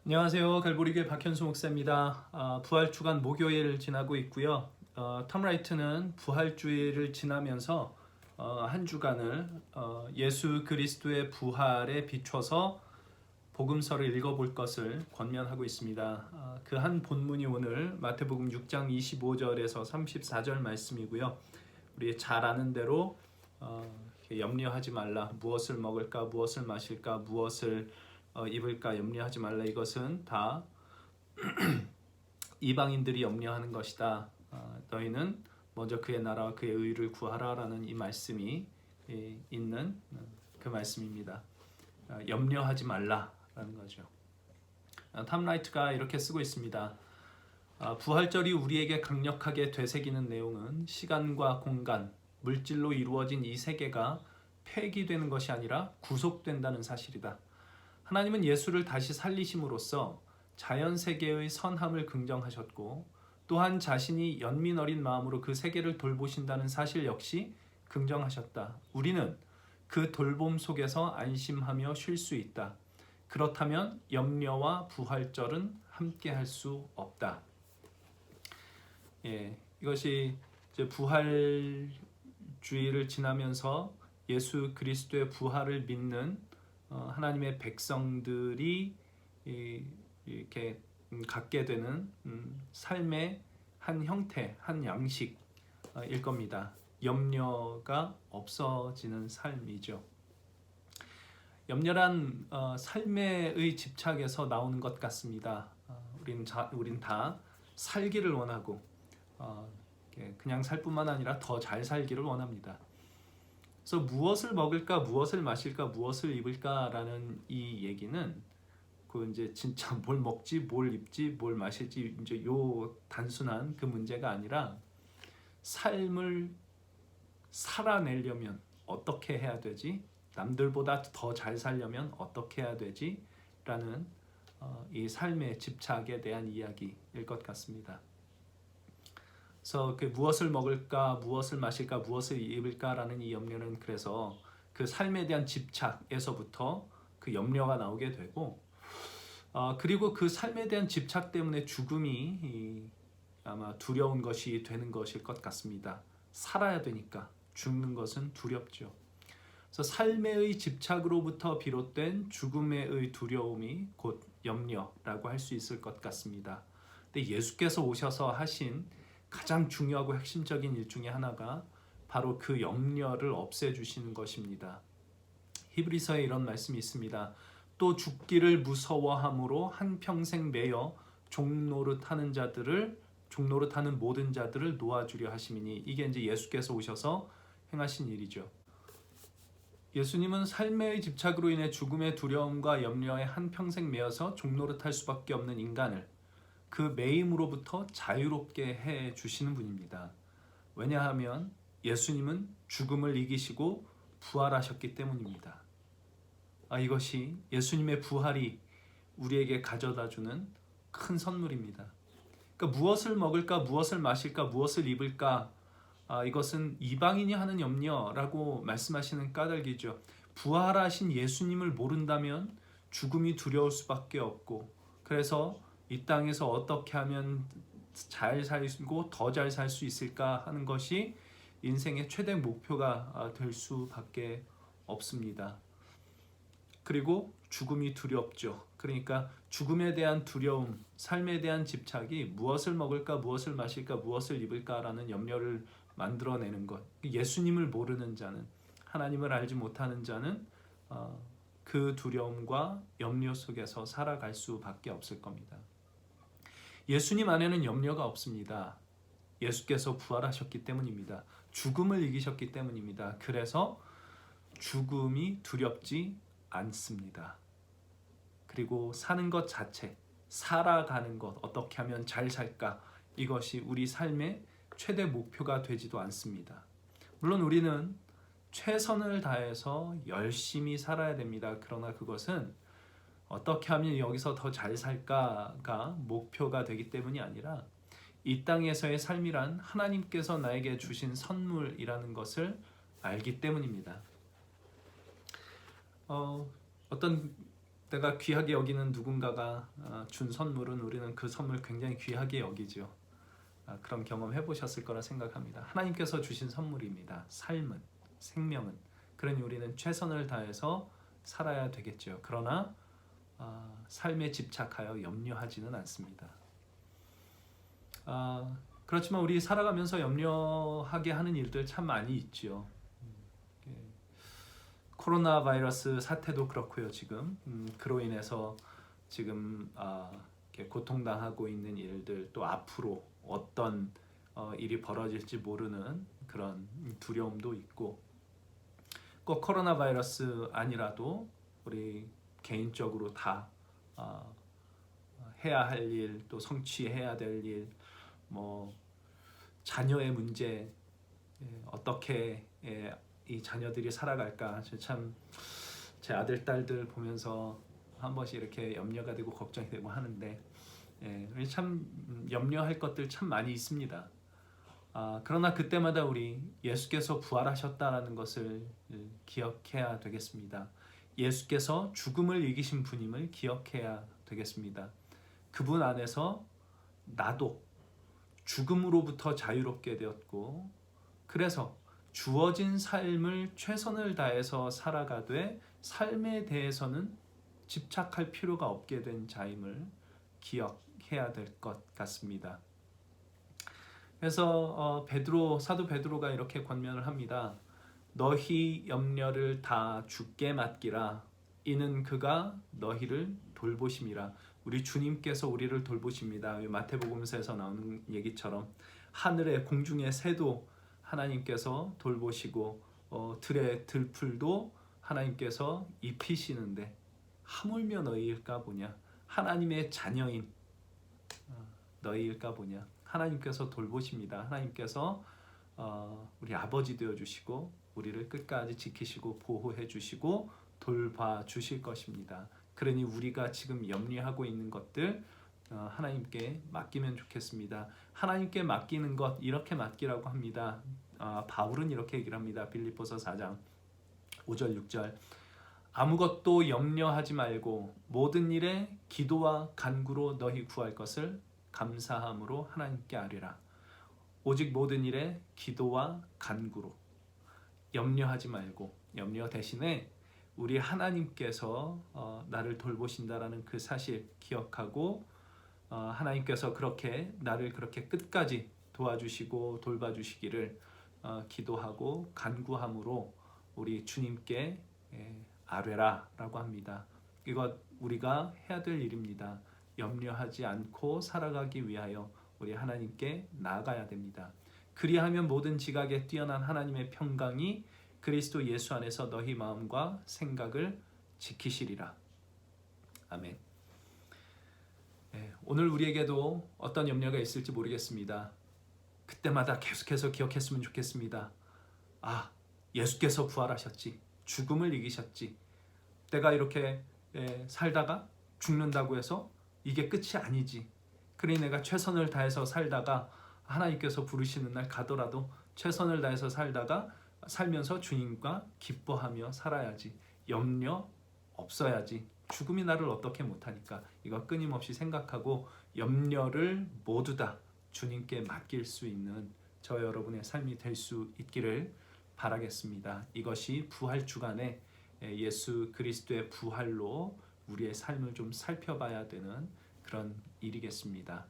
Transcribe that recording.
안녕하세요. 갈보리교회 박현수 목사입니다. 부활주간 목요일 지나고 있고요. 톰 라이트는 부활주일을 지나면서 한 주간을 예수 그리스도의 부활에 비춰서 복음서를 읽어볼 것을 권면하고 있습니다. 그 한 본문이 오늘 마태복음 6장 25절에서 34절 말씀이고요. 우리 잘 아는 대로 염려하지 말라. 무엇을 먹을까, 무엇을 마실까, 무엇을 입을까 염려하지 말라. 이것은 다 이방인들이 염려하는 것이다. 너희는 먼저 그의 나라와 그의 의를 구하라라는 이 말씀이 있는 그 말씀입니다. 염려하지 말라라는 거죠. 탐 라이트가 이렇게 쓰고 있습니다. 부활절이 우리에게 강력하게 되새기는 내용은 시간과 공간, 물질로 이루어진 이 세계가 폐기되는 것이 아니라 구속된다는 사실이다. 하나님은 예수를 다시 살리심으로써 자연세계의 선함을 긍정하셨고 또한 자신이 연민 어린 마음으로 그 세계를 돌보신다는 사실 역시 긍정하셨다. 우리는 그 돌봄 속에서 안심하며 쉴 수 있다. 그렇다면 염려와 부활절은 함께 할 수 없다. 이것이 이제 부활주의를 지나면서 예수 그리스도의 부활을 믿는 하나님의 백성들이 이렇게 갖게 되는 삶의 한 형태, 한 양식일 겁니다. 염려가 없어지는 삶이죠. 염려란 삶의 집착에서 나오는 것 같습니다. 우린 다 살기를 원하고 그냥 살 뿐만 아니라 더 잘 살기를 원합니다. 그래서 무엇을 먹을까, 무엇을 마실까, 무엇을 입을까라는 이 얘기는 그 이제 진짜 뭘 먹지, 뭘 입지, 뭘 마실지 이제 요 단순한 그 문제가 아니라 삶을 살아내려면 어떻게 해야 되지? 남들보다 더 잘 살려면 어떻게 해야 되지? 라는 이 삶의 집착에 대한 이야기일 것 같습니다. 그래서 그 무엇을 먹을까, 무엇을 마실까, 무엇을 입을까라는 이 염려는 그래서 그 삶에 대한 집착에서부터 그 염려가 나오게 되고 그리고 그 삶에 대한 집착 때문에 죽음이 아마 두려운 것이 되는 것일 것 같습니다. 살아야 되니까 죽는 것은 두렵죠. 그래서 삶의 집착으로부터 비롯된 죽음의 두려움이 곧 염려라고 할 수 있을 것 같습니다. 근데 예수께서 오셔서 하신 가장 중요하고 핵심적인 일 중에 하나가 바로 그 염려를 없애주시는 것입니다. 히브리서에 이런 말씀이 있습니다. 또 죽기를 무서워함으로 한평생 매여 종노릇하는 모든 자들을 놓아주려 하심이니. 이게 이제 예수께서 오셔서 행하신 일이죠. 예수님은 삶의 집착으로 인해 죽음의 두려움과 염려에 한평생 매여서 종노릇할 수밖에 없는 인간을 그 매임으로부터 자유롭게 해 주시는 분입니다. 왜냐하면 예수님은 죽음을 이기시고 부활하셨기 때문입니다. 이것이 예수님의 부활이 우리에게 가져다주는 큰 선물입니다. 그러니까 무엇을 먹을까, 무엇을 마실까, 무엇을 입을까, 이것은 이방인이 하는 염려라고 말씀하시는 까닭이죠. 부활하신 예수님을 모른다면 죽음이 두려울 수밖에 없고, 그래서 이 땅에서 어떻게 하면 잘 살고 더 잘 살 수 있을까 하는 것이 인생의 최대 목표가 될 수밖에 없습니다. 그리고 죽음이 두렵죠. 그러니까 죽음에 대한 두려움, 삶에 대한 집착이 무엇을 먹을까, 무엇을 마실까, 무엇을 입을까라는 염려를 만들어내는 것. 예수님을 모르는 자는, 하나님을 알지 못하는 자는 그 두려움과 염려 속에서 살아갈 수밖에 없을 겁니다. 예수님 안에는 염려가 없습니다. 예수께서 부활하셨기 때문입니다. 죽음을 이기셨기 때문입니다. 그래서 죽음이 두렵지 않습니다. 그리고 사는 것 자체, 살아가는 것, 어떻게 하면 잘 살까, 이것이 우리 삶의 최대 목표가 되지도 않습니다. 물론 우리는 최선을 다해서 열심히 살아야 됩니다. 그러나 그것은 어떻게 하면 여기서 더 잘 살까가 목표가 되기 때문이 아니라 이 땅에서의 삶이란 하나님께서 나에게 주신 선물이라는 것을 알기 때문입니다. 어떤 내가 귀하게 여기는 누군가가 준 선물은 우리는 그 선물 굉장히 귀하게 여기죠. 그런 경험 해보셨을 거라 생각합니다. 하나님께서 주신 선물입니다. 삶은, 생명은. 그러니 우리는 최선을 다해서 살아야 되겠죠. 그러나 삶에 집착하여 염려하지는 않습니다. 그렇지만 우리 살아가면서 염려하게 하는 일들 참 많이 있죠. 코로나 바이러스 사태도 그렇고요. 지금 그로 인해서 지금 고통당하고 있는 일들, 또 앞으로 어떤 일이 벌어질지 모르는 그런 두려움도 있고, 꼭 코로나 바이러스 아니라도 우리 개인적으로 다 해야 할 일, 또 성취해야 될 일, 뭐 자녀의 문제, 어떻게 이 자녀들이 살아갈까, 참 제 아들 딸들 보면서 한 번씩 이렇게 염려가 되고 걱정이 되고 하는데, 참 염려할 것들 참 많이 있습니다. 그러나 그때마다 우리 예수께서 부활하셨다라는 것을 기억해야 되겠습니다. 예수께서 죽음을 이기신 분임을 기억해야 되겠습니다. 그분 안에서 나도 죽음으로부터 자유롭게 되었고, 그래서 주어진 삶을 최선을 다해서 살아가되 삶에 대해서는 집착할 필요가 없게 된 자임을 기억해야 될 것 같습니다. 그래서 사도 베드로가 이렇게 권면을 합니다. 너희 염려를 다 주께 맡기라. 이는 그가 너희를 돌보심이라. 우리 주님께서 우리를 돌보십니다. 마태복음서에서 나오는 얘기처럼 하늘의 공중의 새도 하나님께서 돌보시고 들의 들풀도 하나님께서 입히시는데 하물며 너희일까 보냐. 하나님의 자녀인 너희일까 보냐. 하나님께서 돌보십니다. 하나님께서 우리 아버지 되어주시고 우리를 끝까지 지키시고 보호해 주시고 돌봐 주실 것입니다. 그러니 우리가 지금 염려하고 있는 것들 하나님께 맡기면 좋겠습니다. 하나님께 맡기는 것, 이렇게 맡기라고 합니다. 바울은 이렇게 얘기를 합니다. 빌립보서 4장 5절 6절 아무것도 염려하지 말고 모든 일에 기도와 간구로 너희 구할 것을 감사함으로 하나님께 아뢰라. 오직 모든 일에 기도와 간구로. 염려하지 말고, 염려 대신에 우리 하나님께서 나를 돌보신다라는 그 사실 기억하고, 하나님께서 그렇게 나를 그렇게 끝까지 도와주시고 돌봐주시기를 기도하고 간구함으로 우리 주님께 아뢰라 라고 합니다. 이것 우리가 해야 될 일입니다. 염려하지 않고 살아가기 위하여 우리 하나님께 나아가야 됩니다. 그리하면 모든 지각에 뛰어난 하나님의 평강이 그리스도 예수 안에서 너희 마음과 생각을 지키시리라. 아멘. 오늘 우리에게도 어떤 염려가 있을지 모르겠습니다. 그때마다 계속해서 기억했으면 좋겠습니다. 예수께서 부활하셨지. 죽음을 이기셨지. 내가 이렇게 살다가 죽는다고 해서 이게 끝이 아니지. 그러니 내가 최선을 다해서 살다가 하나님께서 부르시는 날 가더라도 최선을 다해서 살면서 주님과 기뻐하며 살아야지. 염려 없어야지. 죽음이 나를 어떻게 못하니까. 이거 끊임없이 생각하고 염려를 모두 다 주님께 맡길 수 있는 저 여러분의 삶이 될 수 있기를 바라겠습니다. 이것이 부활 주간에 예수 그리스도의 부활로 우리의 삶을 좀 살펴봐야 되는 그런 일이겠습니다.